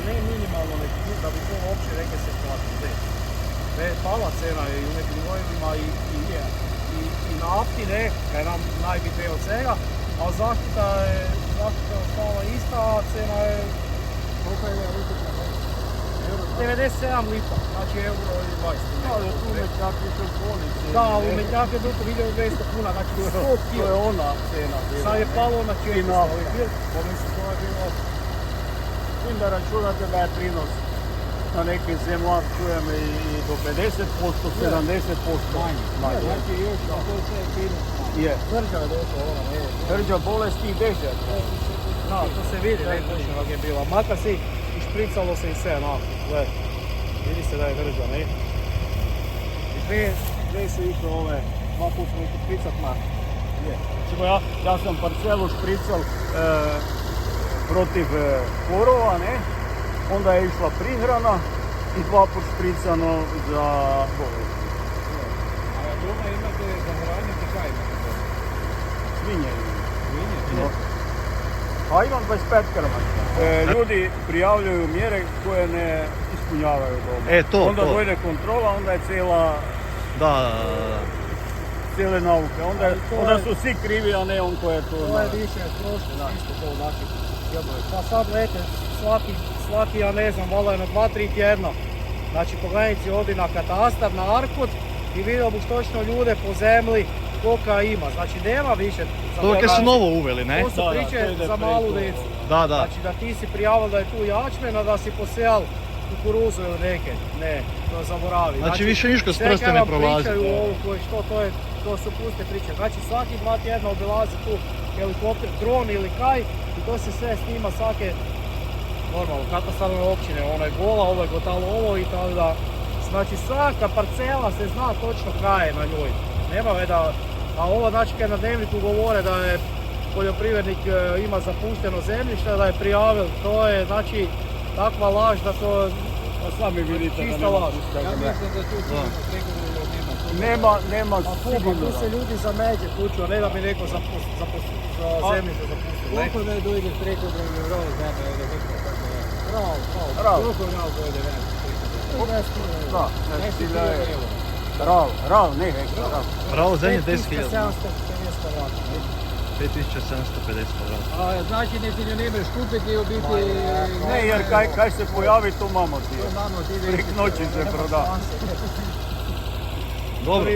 ne minimalno, da bi to uopće reke se platiti. Pala cena je i u nekim gojevima i nafti, ne, kaj nam najbitnije od svega, a zaštita je ostala ista, a cena je... Koliko je litra? 97 lipa, znači euro i 20. Da, tu Metnjak je to bolnice. Da, u Metnjak je bruto 1200 kuna, znači 100 kg. To je ona cena. Sad je palo na 400 lipa. Pa mislim, to je bilo... Vidim da računate da je prinos na nekim zemljama, čujem i do 50%, 70%. Manje. Znači još, a to je sve prinos. Je. Tvrđa je došla ona, ne. Tvrđa bolesti i dežja. Da, to se vidi, ne točno kak je bila. Makar si išpricalo se i sve, no, gled. Vidi se da je tvrđa, ne. I prije se išlo ove, 2 puta smo špricat maka. Je. Čemo ja sam parcelu šprical protiv korova, ne? Onda je išla prihrana i 2 put špricano za bolest. A doma imate za hraniti kaj imate? Svinje. Svinje? A imam 25 krmača. Ljudi prijavljuju mjere koje ne ispunjavaju doma. To, onda dojde kontrola, onda je cijele nauke. Onda su svi krivi, a ne on koji je to. To je više prošlo, isto to znači. Pa sad gledajte, svaki, ja ne znam, valjda je na 2-3 tjedna. Znači pogledajte ovdje na katastar, na Arkod i vidio buš točno ljude po zemlji koliko ima. Znači nema više. To je su novo uveli, ne? To su priče za malu djecu. Da. Znači da ti si prijavio da je tu jačmen, a da si posejal kukuruzu ili neke. Ne, to zaboravi. Znači više niško s prste ne prolazi. Sve kaj vam pričaju ovo koji što, to su puste priče. Znači svaki 2 tjedna obilazi tu helikopter, dron ili kaj i to se sve snima svake normalno, katastarne općine. Ono je gola, ovo je gotalo ovo i tako da. Znači svaka parcela se zna točno kaj je na njoj. Nema veda, a ovo znači kad na dnevniku govore da je poljoprivrednik ima zapušteno zemljište, da je prijavil, to je znači takva laž da to sami vidite čista laž. Ja mislim da tu nema sigurno. Tu se ljudi za međe kuću, a ne da bi neko za zemljište zapustio. Koliko ne dojde preko broj Rav. Koliko rav dojde vremena? Rav, ne hektar. Rav zemlje 10.000. 5750 kvadrata. 5750 kvadrata. Znači ne nemaš kupiti u biti... Ne, jer kaj se pojavi, to mamo ti je. Prek noći se proda. Dobro.